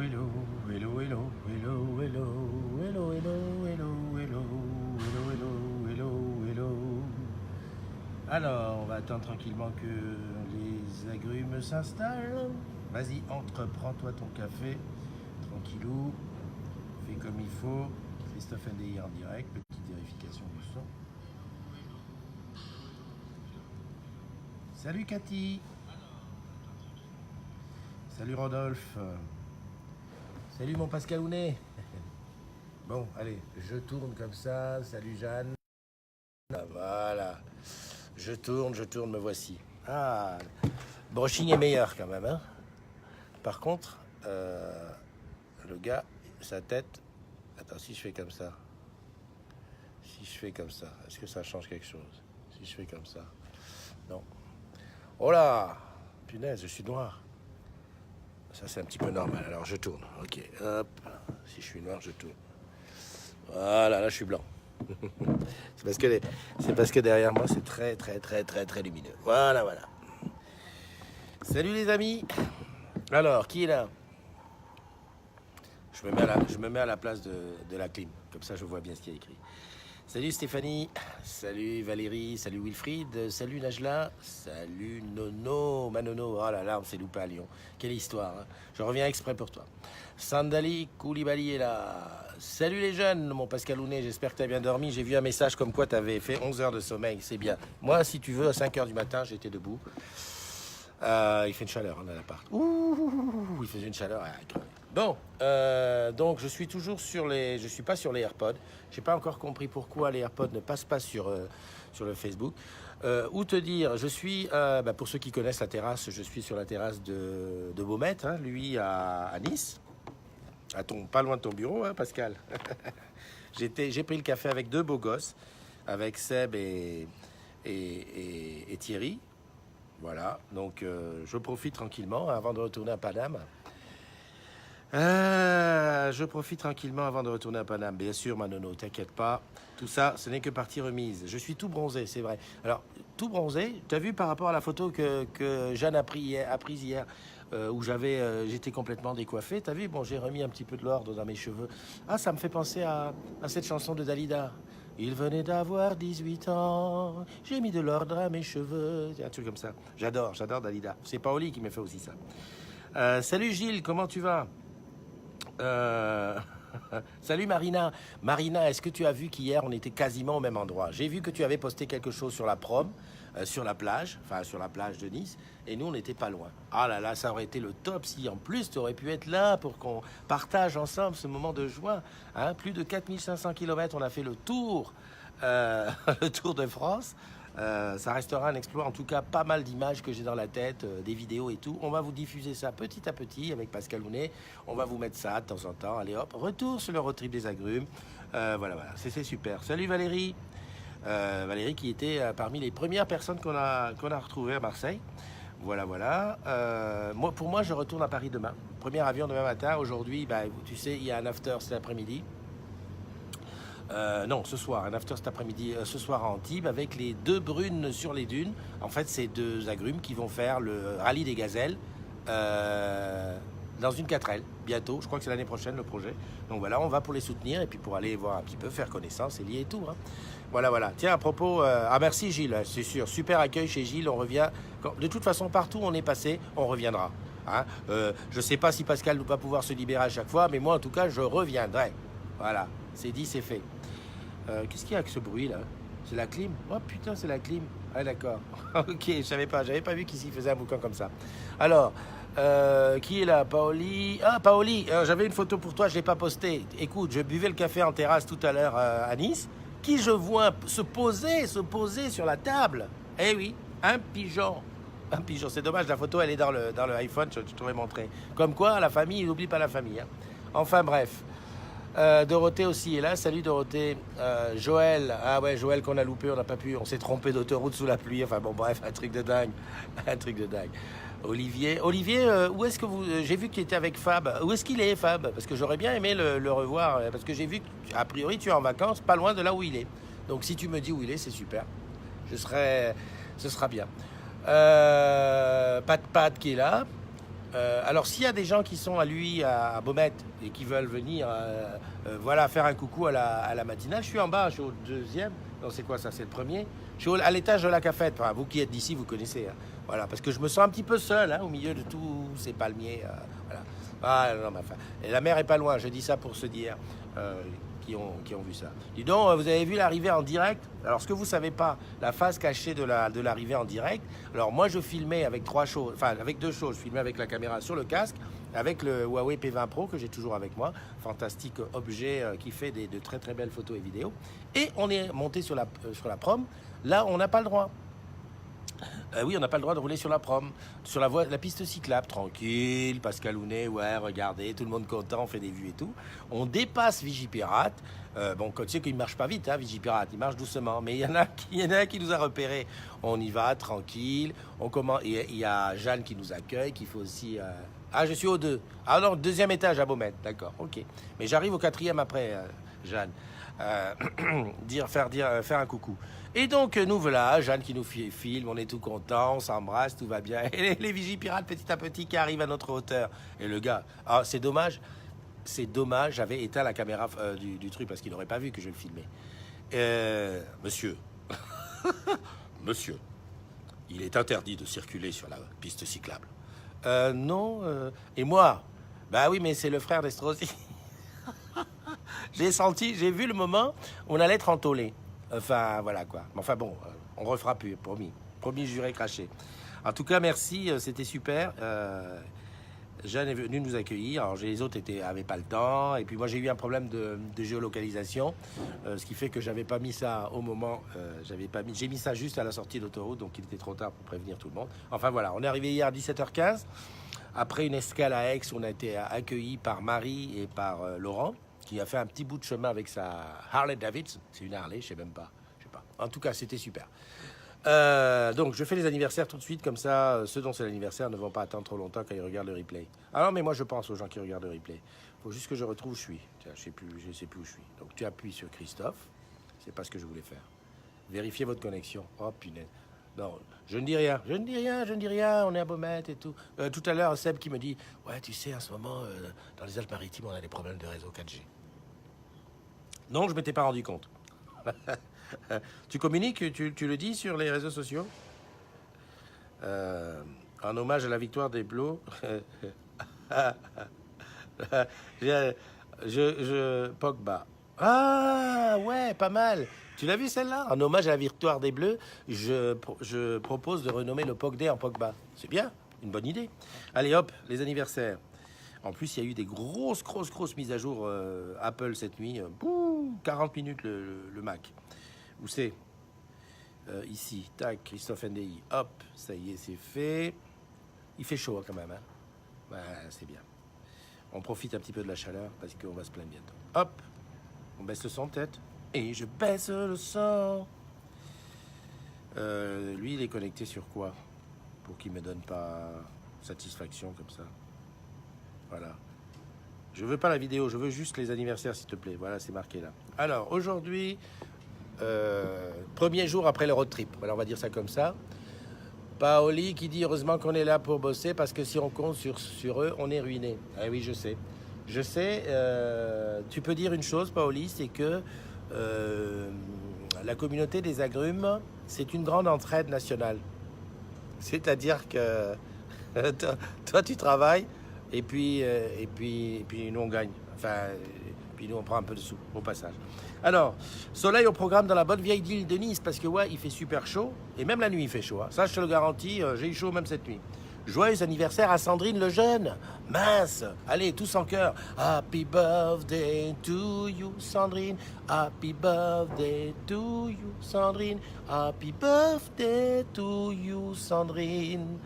hello, hello, hello, hello, hello, hello, hello, hello, hello, hello, hello, hello, hello. Alors, on va attendre tranquillement que les agrumes s'installent. Vas-y, entre, prends-toi ton café, tranquillou, fais comme il faut. Christophe NDI en direct, petite vérification du son. Salut Cathy. Salut Rodolphe. Salut mon Pascalounet. Bon, allez, je tourne comme ça. Salut Jeanne. Ah, voilà. Je tourne, me voici. Ah, brushing est meilleur quand même. Hein. Par contre, le gars, sa tête... Attends, si je fais comme ça. Si je fais comme ça, est-ce que ça change quelque chose? Si je fais comme ça. Non. Oh là! Punaise, je suis noir. Ça, c'est un petit peu normal. Alors, je tourne. Ok, hop. Si je suis noir, je tourne. Voilà, là, je suis blanc. C'est parce que derrière moi, c'est très, très, très, très, très lumineux. Voilà, voilà. Salut les amis. Alors, qui est là? Je me mets à la place de la clim. Comme ça, je vois bien ce qu'il y a écrit. Salut Stéphanie, salut Valérie, salut Wilfried, salut Najla, salut Nono, Manono, oh là là, on s'est loupé à Lyon. Quelle histoire, hein. Je reviens exprès pour toi. Sandali Koulibaly est là. Salut les jeunes, mon Pascalounet, j'espère que tu as bien dormi. J'ai vu un message comme quoi tu avais fait 11 heures de sommeil, c'est bien. Moi, si tu veux, à 5 heures du matin, j'étais debout. Il fait une chaleur dans l'appart. Ouh, il faisait une chaleur. Bon, donc je suis toujours sur les... Je suis pas sur les AirPods. J'ai pas encore compris pourquoi les AirPods ne passent pas sur le Facebook. Où te dire, je suis, pour ceux qui connaissent la terrasse, je suis sur la terrasse de Baumette, hein, lui à Nice. Pas loin de ton bureau, hein, Pascal. J'ai pris le café avec deux beaux gosses, avec Seb et Thierry. Voilà, donc je profite tranquillement avant de retourner à Paname. Je profite tranquillement avant de retourner à Paname. Bien sûr, Manono, t'inquiète pas. Tout ça, ce n'est que partie remise. Je suis tout bronzé, c'est vrai. Alors, tout bronzé, tu as vu par rapport à la photo que Jeanne a prise hier, où j'étais complètement décoiffé. Tu as vu, bon, j'ai remis un petit peu de l'ordre dans mes cheveux. Ah, ça me fait penser à cette chanson de Dalida. Il venait d'avoir 18 ans, j'ai mis de l'ordre à mes cheveux. Un truc comme ça. J'adore Dalida. C'est Paoli qui m'a fait aussi ça. Salut Gilles, comment tu vas? Salut Marina. Marina, est-ce que tu as vu qu'hier on était quasiment au même endroit? J'ai vu que tu avais posté quelque chose sur la prom, sur la plage de Nice, et nous on n'était pas loin. Ah là là, ça aurait été le top si en plus tu aurais pu être là pour qu'on partage ensemble ce moment de joie. Hein, plus de 4500 km, on a fait le tour, le tour de France. Ça restera un exploit, en tout cas pas mal d'images que j'ai dans la tête, des vidéos et tout. On va vous diffuser ça petit à petit avec Pascalounet. On va vous mettre ça de temps en temps. Allez hop, retour sur le road trip des agrumes. Voilà, c'est super. Salut Valérie. Valérie qui était parmi les premières personnes qu'on a retrouvées à Marseille. Voilà. Pour moi, je retourne à Paris demain. Premier avion demain matin. Aujourd'hui, tu sais, il y a un after cet après-midi. Non, ce soir, un after cet après-midi, ce soir à Antibes, avec les deux brunes sur les dunes. En fait, c'est deux agrumes qui vont faire le rallye des gazelles dans une 4L, bientôt. Je crois que c'est l'année prochaine, le projet. Donc voilà, on va pour les soutenir et puis pour aller voir un petit peu, faire connaissance et lier et tout. Hein. Voilà. Tiens, à propos... merci Gilles, c'est sûr. Super accueil chez Gilles, on revient. De toute façon, partout où on est passé, on reviendra. Hein. Je ne sais pas si Pascal ne va pouvoir se libérer à chaque fois, mais moi, en tout cas, je reviendrai. Voilà, c'est dit, c'est fait. Qu'est-ce qu'il y a avec ce bruit là? C'est la clim? Oh putain, c'est la clim. Ah d'accord. Ok, j'avais pas vu qu'ici faisait un boucan comme ça. Alors, qui est là? Paoli. Ah, Paoli, j'avais une photo pour toi, je l'ai pas postée. Écoute, je buvais le café en terrasse tout à l'heure à Nice. Qui je vois se poser sur la table? Eh oui, un pigeon. Un pigeon, c'est dommage, la photo elle est dans le iPhone, je t'aurais montré. Comme quoi, la famille, il n'oublie pas la famille. Hein. Enfin bref. Dorothée aussi est là, salut Dorothée. Joël, ah ouais, Joël qu'on a loupé, on n'a pas pu, on s'est trompé d'autoroute sous la pluie, enfin bon bref, un truc de dingue. Olivier, où est-ce que vous... J'ai vu qu'il était avec Fab, où est-ce qu'il est Fab? Parce que j'aurais bien aimé le revoir, parce que j'ai vu qu'a priori tu es en vacances, pas loin de là où il est. Donc si tu me dis où il est, c'est super, ce sera bien. Pat qui est là. Alors, s'il y a des gens qui sont à lui, à Baumette, et qui veulent venir voilà, faire un coucou à la matinale, je suis en bas, je suis au deuxième. Non, c'est quoi ça? C'est le premier. Je suis à l'étage de la cafette. Enfin, vous qui êtes d'ici, vous connaissez. Hein. Voilà, parce que je me sens un petit peu seul hein, au milieu de tous ces palmiers. Voilà. Ah, non, mais enfin. Et la mer est pas loin, je dis ça pour ceux d'hier qui ont vu ça. Dis donc, vous avez vu l'arrivée en direct? Alors, ce que vous savez pas, la face cachée de l'arrivée en direct, alors moi, je filmais avec trois choses, enfin, avec deux choses. Je filmais avec la caméra sur le casque, avec le Huawei P20 Pro que j'ai toujours avec moi. Fantastique objet qui fait de très très belles photos et vidéos. Et on est monté sur la prom. Là, on n'a pas le droit. Oui, on n'a pas le droit de rouler sur la prom, sur la piste cyclable, tranquille, Pascal Hounet, ouais, regardez, tout le monde content, on fait des vues et tout. On dépasse Vigipirate. Bon, tu sais qu'il ne marche pas vite, hein, Vigipirate, il marche doucement, mais il y en a un qui nous a repérés. On y va, tranquille. Il y a Jeanne qui nous accueille, qui fait aussi... Ah, je suis au 2. Ah non, deuxième étage à Baumette, d'accord, ok. Mais j'arrive au quatrième après, Jeanne. Faire un coucou. Et donc nous voilà, Jeanne qui nous filme, on est tout content, on s'embrasse, tout va bien. Et les Vigipirates petit à petit qui arrivent à notre hauteur. Et le gars, ah, c'est dommage, j'avais éteint la caméra du truc parce qu'il n'aurait pas vu que je le filmais. Monsieur, monsieur, il est interdit de circuler sur la piste cyclable. Non, et moi, bah oui, mais c'est le frère d'Estrosi. J'ai vu le moment où on allait être entôlé. Enfin, voilà quoi. Enfin bon, on refera plus, promis. Promis, juré, craché. En tout cas, merci, c'était super. Jeanne est venue nous accueillir. Alors, les autres avaient pas le temps. Et puis moi, j'ai eu un problème de géolocalisation. Ce qui fait que j'avais pas mis ça au moment. J'ai mis ça juste à la sortie d'autoroute, donc il était trop tard pour prévenir tout le monde. Enfin voilà, on est arrivé hier à 17h15. Après une escale à Aix, on a été accueillis par Marie et par Laurent, qui a fait un petit bout de chemin avec sa Harley Davidson. C'est une Harley, je sais même pas. Je sais pas. En tout cas, c'était super. Donc, je fais les anniversaires tout de suite, comme ça, ceux dont c'est l'anniversaire ne vont pas attendre trop longtemps quand ils regardent le replay. Alors, mais moi, je pense aux gens qui regardent le replay. Il faut juste que je retrouve où je suis. Tiens, je sais plus où je suis. Donc, tu appuies sur Christophe. C'est pas ce que je voulais faire. Vérifiez votre connexion. Oh, punaise. Non, je ne dis rien, on est à Baumette et tout. Tout à l'heure, Seb qui me dit, ouais, tu sais, en ce moment, dans les Alpes-Maritimes, on a des problèmes de réseau 4G. Non, je ne m'étais pas rendu compte. Tu communiques, tu le dis sur les réseaux sociaux en hommage à la victoire des Bleus. Pogba. Ah, ouais, pas mal. Tu l'as vu celle-là? En hommage à la victoire des Bleus, je propose de renommer le Pogday en Pogba. C'est bien, une bonne idée. Allez hop, les anniversaires. En plus, il y a eu des grosses mises à jour Apple cette nuit. 40 minutes le Mac. Où c'est ici, tac, Christophe NDI. Hop, ça y est, c'est fait. Il fait chaud quand même. Hein. Ouais, c'est bien. On profite un petit peu de la chaleur parce qu'on va se plaindre bientôt. Hop, on baisse le son peut-être. Et je baisse le son. Lui, il est connecté sur quoi? Pour qu'il me donne pas satisfaction comme ça. Voilà. Je veux pas la vidéo, je veux juste les anniversaires, s'il te plaît. Voilà, c'est marqué là. Alors, aujourd'hui, premier jour après le road trip. Voilà, on va dire ça comme ça. Paoli qui dit heureusement qu'on est là pour bosser parce que si on compte sur eux, on est ruiné. Ah oui, je sais. Je sais. Tu peux dire une chose, Paoli, c'est que la communauté des agrumes, c'est une grande entraide nationale. C'est-à-dire que toi, tu travailles et puis nous, on gagne. Enfin, puis nous, on prend un peu de sous au passage. Alors, soleil au programme dans la bonne vieille île de Nice, parce que ouais, il fait super chaud, et même la nuit, il fait chaud. Hein. Ça, je te le garantis, j'ai eu chaud même cette nuit. Joyeux anniversaire à Sandrine Lejeune. Mince. Allez, tous en chœur. Happy birthday to you, Sandrine. Happy birthday to you, Sandrine. Happy birthday to you, Sandrine.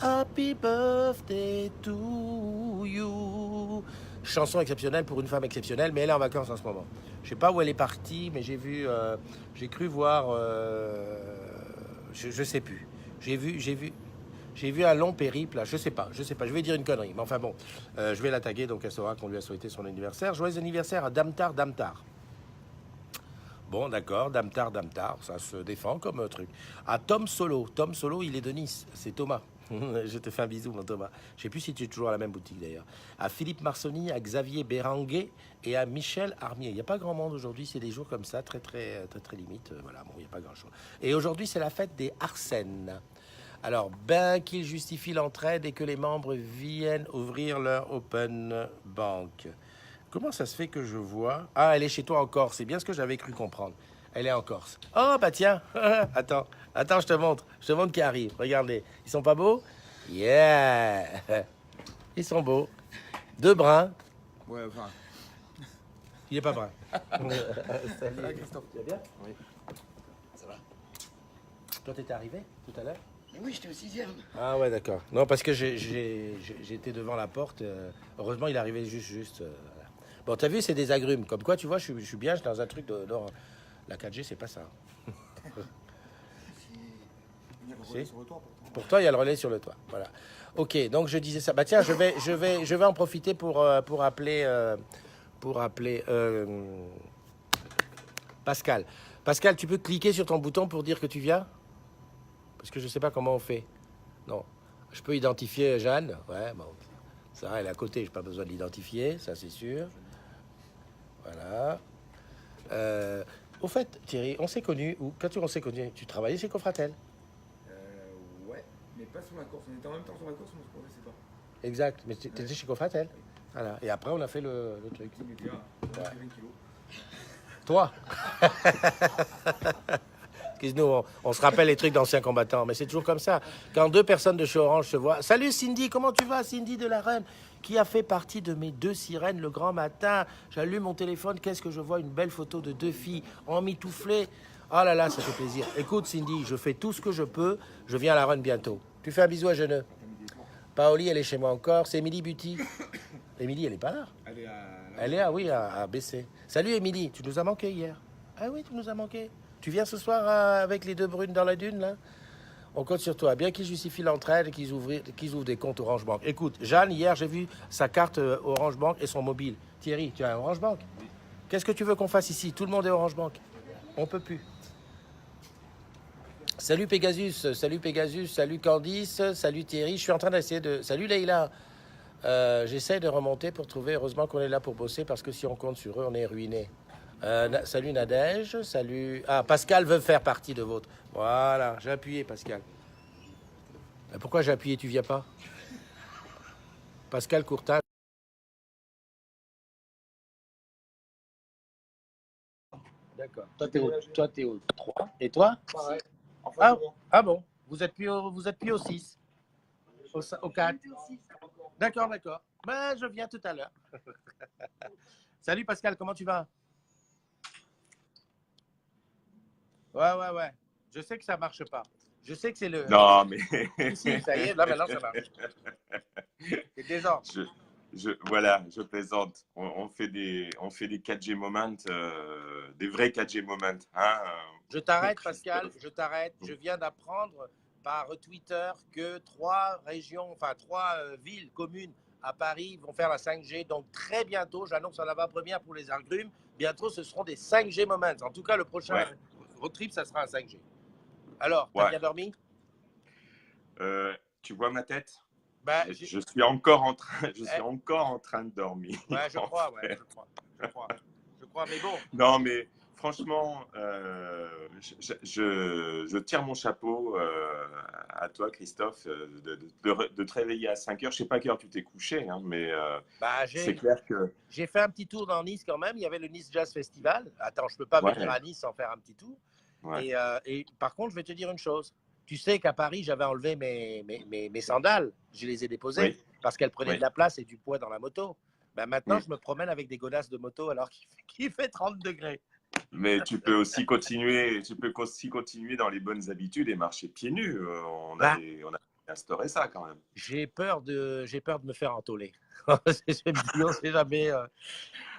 Happy birthday to you. Chanson exceptionnelle pour une femme exceptionnelle, mais elle est en vacances en ce moment. Je sais pas où elle est partie, mais j'ai cru voir, je sais plus. J'ai vu un long périple, là. Je sais pas, je vais dire une connerie, mais enfin bon, je vais la taguer, donc elle saura qu'on lui a souhaité son anniversaire. Joyeux anniversaire à Damtar. Bon, d'accord, Damtar, ça se défend comme truc. À Tom Solo, il est de Nice, c'est Thomas. Je te fais un bisou, mon Thomas. Je ne sais plus si tu es toujours à la même boutique d'ailleurs. À Philippe Marsoni, à Xavier Béranguet et à Michel Armier. Il n'y a pas grand monde aujourd'hui, c'est des jours comme ça, très limite. Voilà, bon, il n'y a pas grand chose. Et aujourd'hui, c'est la fête des Arsènes. Alors, ben qu'ils justifient l'entraide et que les membres viennent ouvrir leur open bank. Comment ça se fait que je vois... Ah, elle est chez toi en Corse, c'est bien ce que j'avais cru comprendre. Elle est en Corse. Oh, bah tiens, attends, je te montre qui arrive. Regardez, ils sont pas beaux? Yeah. Ils sont beaux. Deux bruns. Ouais, enfin. Il est pas brun. Salut Christophe. Tu vas bien? Oui. Ça va. Toi, t'étais arrivé tout à l'heure? Oui, j'étais au 6e. Ah ouais, d'accord. Non, parce que j'étais devant la porte. Heureusement, il est arrivé juste. Voilà. Bon, t'as vu, c'est des agrumes. Comme quoi, tu vois, je suis bien, je suis dans un truc de... La 4G, c'est pas ça. Il y a le relais sur le toit, pourtant. Pour toi, il y a le relais sur le toit. Voilà. Ok, donc je disais ça. Bah tiens, je vais en profiter pour appeler, Pascal. Pascal, tu peux cliquer sur ton bouton pour dire que tu viens? Parce que je sais pas comment on fait. Non. Je peux identifier Jeanne. Ouais, bon. Ça, elle est à côté, j'ai pas besoin de l'identifier, ça c'est sûr. Voilà. Au fait, Thierry, on s'est connus, ou quand on s'est connus, tu travaillais chez Cofratel? Ouais, mais pas sur la course. On était en même temps sur la course, on se connaissait pas. Exact, mais tu étais chez Cofratel. Voilà. Et après, on a fait le truc. On était là, on a fait 20 kilos. Toi Excuse-nous, on se rappelle les trucs d'anciens combattants, mais c'est toujours comme ça. Quand deux personnes de chez Orange se voient. Salut Cindy, comment tu vas? Cindy de la Reine, qui a fait partie de mes deux sirènes le grand matin. J'allume mon téléphone, qu'est-ce que je vois? Une belle photo de deux filles emmitouflées. Oh là là, ça fait plaisir. Écoute Cindy, je fais tout ce que je peux. Je viens à la Reine bientôt. Tu fais un bisou à Geneux. Paoli, elle est chez moi encore. C'est Émilie Buty. Émilie, elle est pas là. Elle est oui, à BC. Salut Émilie, tu nous as manqué hier. Ah oui, tu nous as manqué. Tu viens ce soir avec les deux brunes dans la dune, là? On compte sur toi. Bien qu'ils justifient l'entraide et qu'ils ouvrent des comptes Orange Bank. Écoute, Jeanne, hier, j'ai vu sa carte Orange Bank et son mobile. Thierry, tu as un Orange Bank? Oui. Qu'est-ce que tu veux qu'on fasse ici? Tout le monde est Orange Bank. On peut plus. Salut Pegasus, salut Candice, salut Thierry. Je suis en train d'essayer de... Salut Leïla. J'essaie de remonter pour trouver. Heureusement qu'on est là pour bosser parce que si on compte sur eux, on est ruiné. Salut Nadège, salut. Ah, Pascal veut faire partie de votre. Voilà, j'ai appuyé Pascal. Pourquoi j'ai appuyé? Tu viens pas? Pascal Courtage. D'accord. Toi, t'es au 3. Et toi? Pareil. Ah bon. Vous êtes plus au 6. Au 4. D'accord. Ben, je viens tout à l'heure. Salut Pascal, comment tu vas? Ouais. Je sais que ça marche pas. Je sais que c'est le... Non, mais Si, ça y est, là maintenant ça marche. C'est désordre. voilà, je plaisante. On fait des 4G moments, des vrais 4G moments. Hein, Je t'arrête, Pascal, je t'arrête. Je viens d'apprendre par Twitter que 3 régions, enfin 3 villes communes à Paris vont faire la 5G. Donc très bientôt, j'annonce en avant-première pour les agrumes, bientôt ce seront des 5G moments. En tout cas, le prochain road trip, ça sera un 5G. Alors, t'as bien dormi? Tu vois ma tête? Bah, je suis encore en train de dormir. Ouais, je crois, mais bon. Non, mais franchement, je tire mon chapeau à toi, Christophe, de te réveiller à 5 heures. Je ne sais pas à quelle heure tu t'es couché, hein, mais c'est clair que... J'ai fait un petit tour dans Nice quand même. Il y avait le Nice Jazz Festival. Attends, je ne peux pas venir à Nice sans faire un petit tour. Ouais. Et par contre, je vais te dire une chose. Tu sais qu'à Paris, j'avais enlevé mes sandales. Je les ai déposées parce qu'elles prenaient de la place et du poids dans la moto. Ben maintenant, je me promène avec des godasses de moto alors qu'il fait 30 degrés. Mais tu peux aussi continuer dans les bonnes habitudes et marcher pieds nus. On a instauré ça quand même. J'ai peur de me faire entauler. On sait jamais.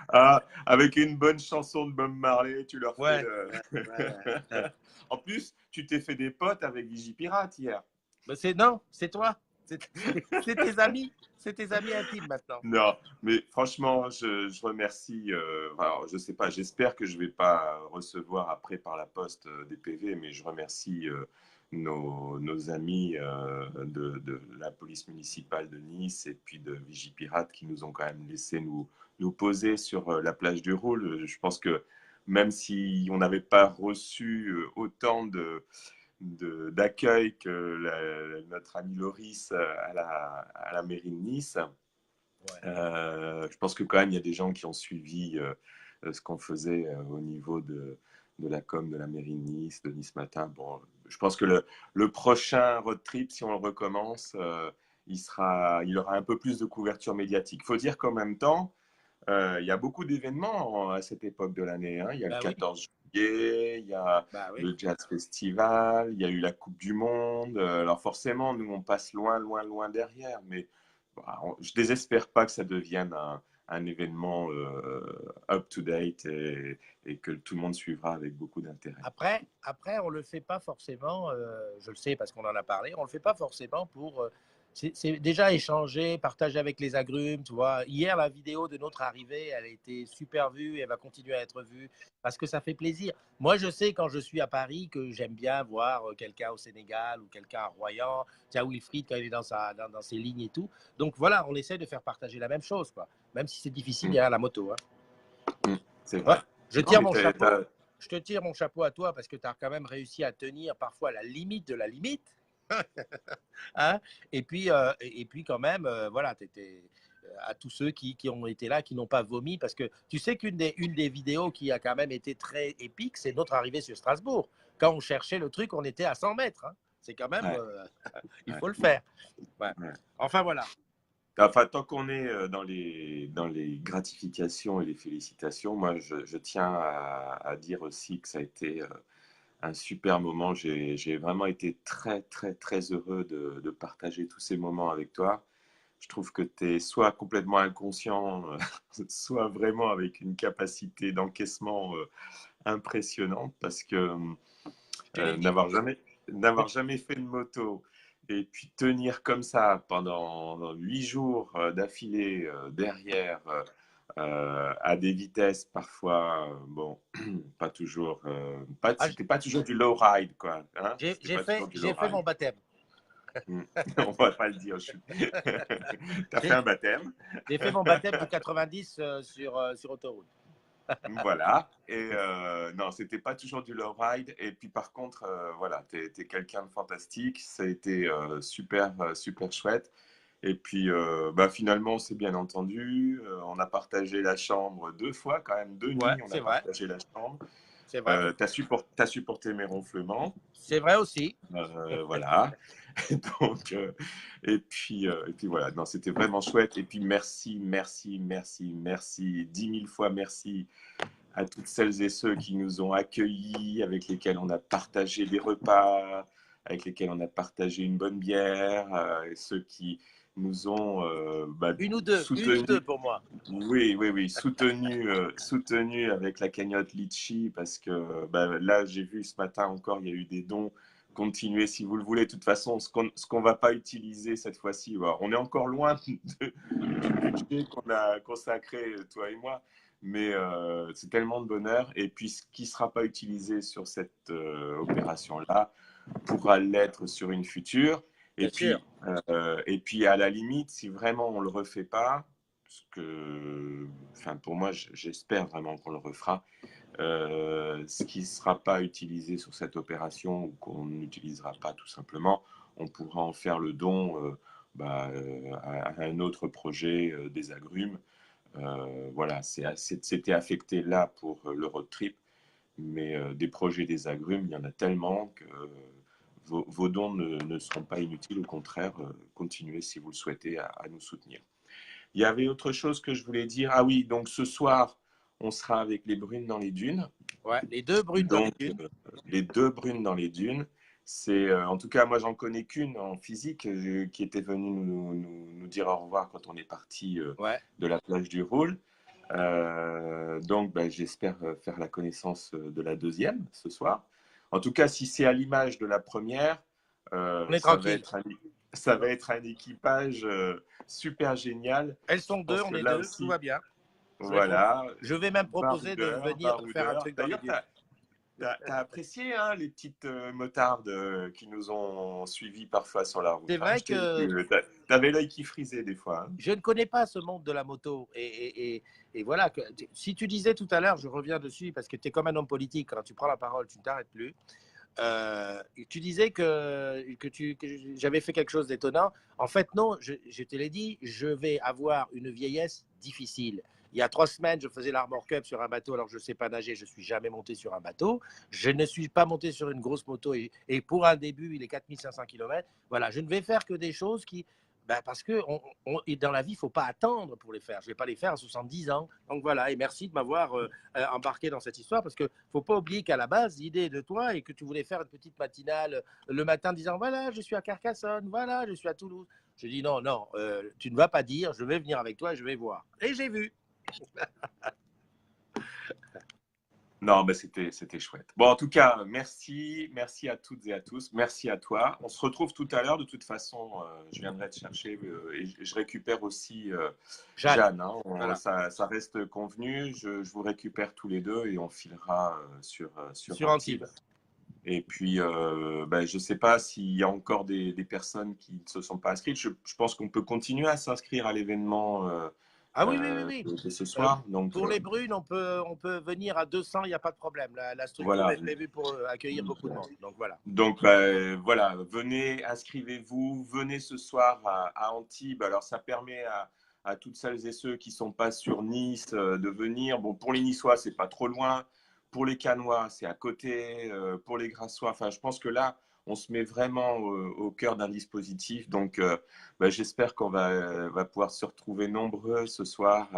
Avec une bonne chanson de Bob Marley, tu leur fais. En plus, tu t'es fait des potes avec Gigi Pirate hier. Non, c'est toi. C'est tes amis. C'est tes amis intimes maintenant. Non, mais franchement, je remercie. Alors, je sais pas, j'espère que je vais pas recevoir après par la poste des PV, mais je remercie nos amis de la police municipale de Nice et puis de Vigipirate qui nous ont quand même laissé nous poser sur la plage du Roule. Je pense que même si on n'avait pas reçu autant d'accueil que notre ami Loris à la mairie de Nice, je pense que quand même il y a des gens qui ont suivi ce qu'on faisait au niveau de la com de la mairie de Nice, de Nice Matin. Bon, je pense que le prochain road trip, si on le recommence, il aura un peu plus de couverture médiatique. Il faut dire qu'en même temps, il y a beaucoup d'événements à cette époque de l'année. Hein. Il y a le 14 juillet, il y a le Jazz Festival, il y a eu la Coupe du Monde. Alors forcément, nous, on passe loin, loin, loin derrière. Mais je ne désespère pas que ça devienne un événement up-to-date et que tout le monde suivra avec beaucoup d'intérêt. Après, on ne le fait pas forcément, je le sais parce qu'on en a parlé, on ne le fait pas forcément pour... c'est déjà échanger, partager avec les agrumes, tu vois. Hier, la vidéo de notre arrivée, elle a été super vue, elle va continuer à être vue parce que ça fait plaisir. Moi, je sais quand je suis à Paris que j'aime bien voir quelqu'un au Sénégal ou quelqu'un à Royan, tiens, Wilfried quand il est dans ses lignes et tout. Donc voilà, on essaie de faire partager la même chose, quoi. Même si c'est difficile derrière la moto. Hein. C'est vrai. Ouais. Je te tire mon chapeau à toi parce que tu as quand même réussi à tenir parfois la limite de la limite. Hein, et puis quand même, voilà, tu étais à tous ceux qui ont été là, qui n'ont pas vomi, parce que tu sais qu'une des vidéos qui a quand même été très épique, c'est notre arrivée sur Strasbourg. Quand on cherchait le truc, on était à 100 mètres. Hein. C'est quand même, il faut le faire. Ouais. Enfin, voilà. Enfin, tant qu'on est dans les gratifications et les félicitations, moi, je tiens à dire aussi que ça a été un super moment. J'ai vraiment été très, très, très heureux de partager tous ces moments avec toi. Je trouve que tu es soit complètement inconscient, soit vraiment avec une capacité d'encaissement impressionnante parce que n'avoir jamais fait de moto et puis tenir comme ça pendant 8 jours d'affilée derrière à des vitesses parfois, bon, pas toujours, c'était pas toujours du low ride, quoi. Hein, j'ai fait mon baptême. On va pas le dire. T'as fait un baptême. J'ai fait mon baptême de 90 sur autoroute. Voilà. Et non, c'était pas toujours du low ride. Et puis par contre, voilà, t'es quelqu'un de fantastique. Ça a été super, super chouette. Et puis finalement, on s'est bien entendu. On a partagé la chambre 2 fois, quand même 2 nuits. On a partagé la chambre. C'est vrai. T'as supporté mes ronflements. C'est vrai aussi. Voilà. Donc, et puis voilà, non, c'était vraiment chouette. Et puis merci, merci, merci, merci, 10 000 fois merci à toutes celles et ceux qui nous ont accueillis, avec lesquels on a partagé des repas, avec lesquels on a partagé une bonne bière, et ceux qui nous ont une ou deux pour moi. Oui, soutenu avec la cagnotte Litchi, parce que là, j'ai vu ce matin encore, il y a eu des dons. Continuez si vous le voulez. De toute façon, ce qu'on va pas utiliser cette fois-ci, on est encore loin du budget qu'on a consacré, toi et moi, mais c'est tellement de bonheur. Et puis, ce qui sera pas utilisé sur cette opération-là pourra l'être sur une future. Et puis, à la limite, si vraiment on le refait pas, parce que, pour moi, j'espère vraiment qu'on le refera. Ce qui ne sera pas utilisé sur cette opération ou qu'on n'utilisera pas tout simplement, on pourra en faire le don à un autre projet des agrumes. Voilà, c'était affecté là pour le road trip, mais des projets des agrumes, il y en a tellement que vos dons ne seront pas inutiles. Au contraire, continuez si vous le souhaitez à nous soutenir. Il y avait autre chose que je voulais dire. Ah oui, donc ce soir, on sera avec les Brunes dans les dunes. Ouais, les 2 Brunes dans les dunes. Les 2 Brunes dans les dunes. C'est, en tout cas, moi, j'en connais qu'une en physique qui était venue nous dire au revoir quand on est parti de la plage du Roule. Donc, j'espère faire la connaissance de la deuxième ce soir. En tout cas, si c'est à l'image de la première, ça va être un équipage super génial. Elles sont 2, on est 2, tout va bien. Voilà. Je vais même proposer de venir faire un truc dans les dunes. T'as apprécié hein, les petites motardes qui nous ont suivis parfois sur la route. C'est Hein, vrai que t'avais l'œil qui frisait des fois. Hein. je ne connais pas ce monde de la moto. Et voilà, si tu disais tout à l'heure, je reviens dessus parce que tu es comme un homme politique, quand tu prends la parole, tu ne t'arrêtes plus. Tu disais que j'avais fait quelque chose d'étonnant. En fait, non, je te l'ai dit, je vais avoir une vieillesse difficile. Il y a 3 semaines, je faisais l'Armor Cup sur un bateau, alors je ne sais pas nager, je ne suis jamais monté sur un bateau. Je ne suis pas monté sur une grosse moto et pour un début, il est 4500 km. Voilà, je ne vais faire que des choses qui... Ben parce que dans la vie, il ne faut pas attendre pour les faire. Je ne vais pas les faire à 70 ans. Donc voilà, et merci de m'avoir embarqué dans cette histoire parce qu'il ne faut pas oublier qu'à la base, l'idée de toi est que tu voulais faire une petite matinale le matin en disant voilà, je suis à Carcassonne, voilà, je suis à Toulouse. Je dis non, non, tu ne vas pas dire, je vais venir avec toi et je vais voir. Et j'ai vu. Non, bah c'était chouette. Bon, en tout cas, merci à toutes et à tous. Merci à toi. On se retrouve tout à l'heure. De toute façon, je viendrai te chercher et je récupère aussi Jeanne. Hein. Voilà. Ça reste convenu. Je vous récupère tous les deux et on filera sur Antibes. Et puis, je ne sais pas s'il y a encore des personnes qui ne se sont pas inscrites. Je pense qu'on peut continuer à s'inscrire à l'événement. Oui. De ce soir. Donc, pour les brunes, on peut venir à 200, il n'y a pas de problème. La structure voilà. est prévue pour accueillir beaucoup de monde. Donc voilà. Donc voilà, venez, inscrivez-vous, venez ce soir à Antibes. Alors ça permet à toutes celles et ceux qui ne sont pas sur Nice de venir. Bon, pour les Niçois, c'est pas trop loin. Pour les Canois, c'est à côté. Pour les Grassois, enfin, je pense que là, on se met vraiment au cœur d'un dispositif. Donc, j'espère qu'on va pouvoir se retrouver nombreux ce soir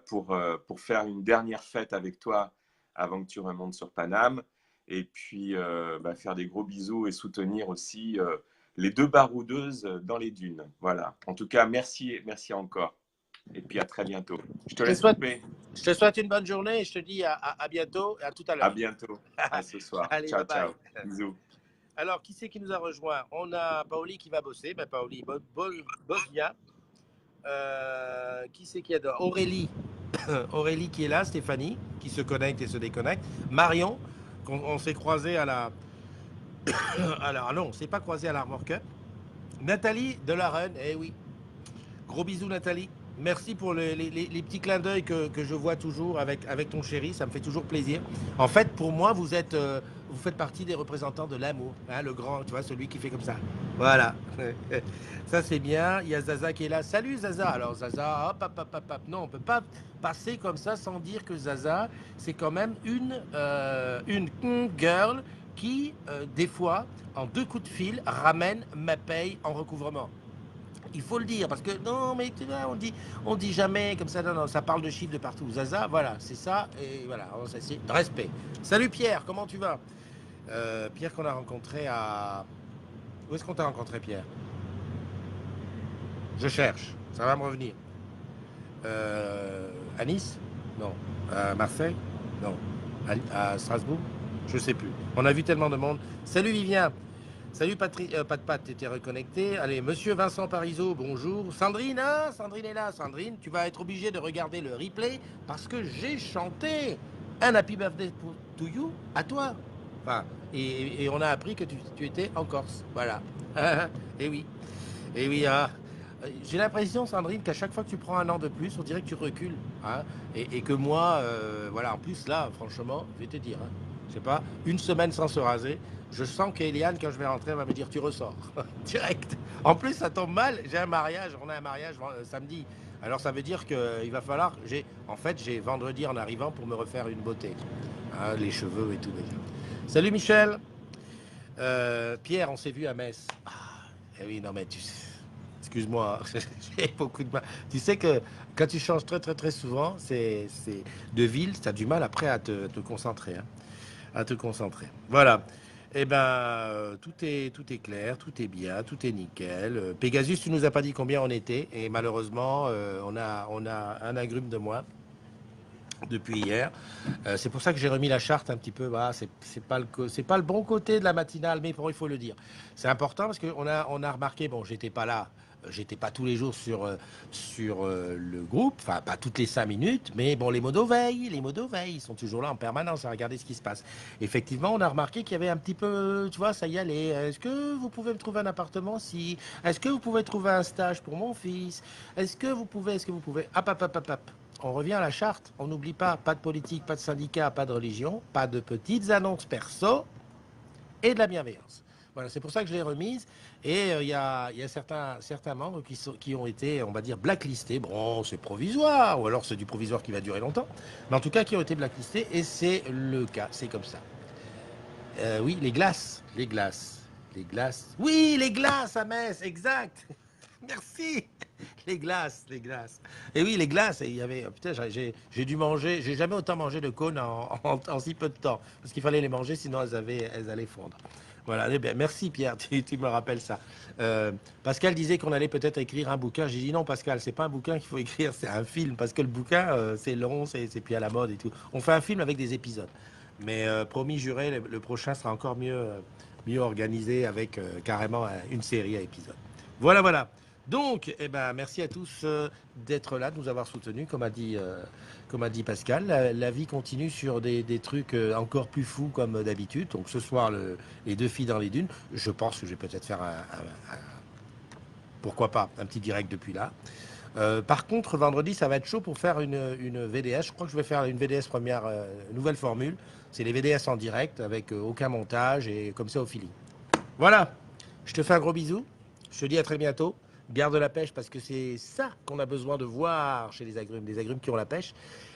pour faire une dernière fête avec toi avant que tu remontes sur Paname. Et puis, faire des gros bisous et soutenir aussi les 2 baroudeuses dans les dunes. Voilà. En tout cas, merci encore. Et puis, à très bientôt. Je te laisse couper. Je te souhaite une bonne journée et je te dis à bientôt et à tout à l'heure. À bientôt. À ce soir. Allez, ciao, bye bye. ciao. Bisous. Alors, qui c'est qui nous a rejoint? On a Paoli qui va bosser. Paoli, bosse bien. Qui c'est qui est là? Aurélie. Aurélie qui est là, Stéphanie, qui se connecte et se déconnecte. Marion, on s'est croisé à la... Alors non, on ne s'est pas croisé à l'Armor Cup. Nathalie de la Run, eh oui. Gros bisous Nathalie. Merci pour les petits clins d'œil que je vois toujours avec ton chéri, ça me fait toujours plaisir. En fait, pour moi, vous faites partie des représentants de l'amour, hein, le grand, tu vois, celui qui fait comme ça. Voilà. Ça, c'est bien. Il y a Zaza qui est là. Salut Zaza. Alors Zaza, hop. Non, on ne peut pas passer comme ça sans dire que Zaza, c'est quand même une girl qui, des fois, en 2 coups de fil, ramène ma paye en recouvrement. Il faut le dire, parce que non, mais tu vois, on dit jamais comme ça, non, ça parle de chiffres de partout. Zaza, voilà, c'est ça, et voilà, c'est respect. Salut Pierre, comment tu vas? Pierre qu'on a rencontré à... Où est-ce qu'on t'a rencontré, Pierre? Je cherche, ça va me revenir. À Nice? Non. À Marseille? Non. À Strasbourg? Je sais plus. On a vu tellement de monde. Salut Vivien. Salut Patrick, Pat, tu étais reconnecté. Allez, monsieur Vincent Parisot, bonjour. Sandrine, hein, Sandrine est là. Sandrine, tu vas être obligé de regarder le replay parce que j'ai chanté un Happy Birthday to you à toi. Enfin, et on a appris que tu étais en Corse. Voilà. Et oui. Ah. J'ai l'impression, Sandrine, qu'à chaque fois que tu prends un an de plus, on dirait que tu recules. Hein, et que moi, voilà, en plus, là, franchement, je vais te dire, hein, je sais pas, une semaine sans se raser, je sens qu'Eliane, quand je vais rentrer, elle va me dire tu ressors. Direct. En plus, ça tombe mal, on a un mariage samedi. Alors ça veut dire qu'il va falloir, j'ai vendredi en arrivant pour me refaire une beauté. Hein, les cheveux et tout déjà. Salut Michel. Pierre, on s'est vu à Metz. Ah, eh oui, non mais tu sais, excuse-moi, j'ai beaucoup de mal. Tu sais que quand tu changes très très très souvent, c'est de ville, tu as du mal après à te concentrer. Hein, à te concentrer. Voilà. Eh ben, tout est clair, tout est bien, tout est nickel. Pegasus, tu nous as pas dit combien on était, et malheureusement, on a un agrume de moins depuis hier. C'est pour ça que j'ai remis la charte un petit peu. Bah, c'est pas le bon côté de la matinale, mais il faut le dire. C'est important parce qu'on a remarqué, bon, j'étais pas là J'étais pas tous les jours sur le groupe, enfin pas toutes les 5 minutes, mais bon, les modos veillent, ils sont toujours là en permanence à regarder ce qui se passe. Effectivement, on a remarqué qu'il y avait un petit peu, tu vois, ça y allait. Est-ce que vous pouvez me trouver un appartement si? Est-ce que vous pouvez trouver un stage pour mon fils? Est-ce que vous pouvez? Hop, hop, hop, hop, hop. On revient à la charte, on n'oublie pas de politique, pas de syndicat, pas de religion, pas de petites annonces perso et de la bienveillance. Voilà, c'est pour ça que je l'ai remise. Et il y a certains membres qui ont été, on va dire, blacklistés. Bon, c'est provisoire, ou alors c'est du provisoire qui va durer longtemps. Mais en tout cas, qui ont été blacklistés, et c'est le cas, c'est comme ça. Oui, les glaces. Oui, les glaces à Metz, exact. Merci. Les glaces. Et oui, les glaces, il y avait, putain, j'ai dû manger, j'ai jamais autant mangé de cônes en si peu de temps. Parce qu'il fallait les manger, sinon elles allaient fondre. Voilà, eh bien, merci Pierre, tu me rappelles ça. Pascal disait qu'on allait peut-être écrire un bouquin. J'ai dit non, Pascal, c'est pas un bouquin qu'il faut écrire, c'est un film. Parce que le bouquin, c'est long, c'est plus à la mode et tout. On fait un film avec des épisodes. Mais promis, juré, le prochain sera encore mieux organisé avec carrément une série à épisodes. Voilà. Donc, eh ben, merci à tous d'être là, de nous avoir soutenus, comme a dit Pascal. La vie continue sur des trucs encore plus fous comme d'habitude. Donc ce soir, les 2 filles dans les dunes. Je pense que je vais peut-être faire pourquoi pas, un petit direct depuis là. Par contre, vendredi, ça va être chaud pour faire une VDS. Je crois que je vais faire une VDS première, nouvelle formule. C'est les VDS en direct avec aucun montage et comme ça au feeling. Voilà, je te fais un gros bisou. Je te dis à très bientôt. Garde la pêche parce que c'est ça qu'on a besoin de voir chez les agrumes qui ont la pêche.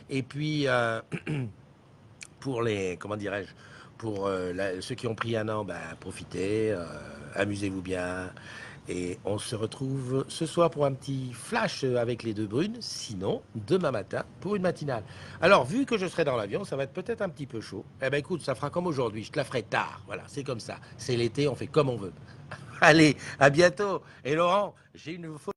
Et puis, pour les, comment dirais-je, pour ceux qui ont pris un an, ben, profitez, amusez-vous bien. Et on se retrouve ce soir pour un petit flash avec les 2 brunes, sinon demain matin pour une matinale. Alors, vu que je serai dans l'avion, ça va être peut-être un petit peu chaud. Eh ben écoute, ça fera comme aujourd'hui, je te la ferai tard. Voilà, c'est comme ça. C'est l'été, on fait comme on veut. Allez, à bientôt. Et Laurent, j'ai une photo.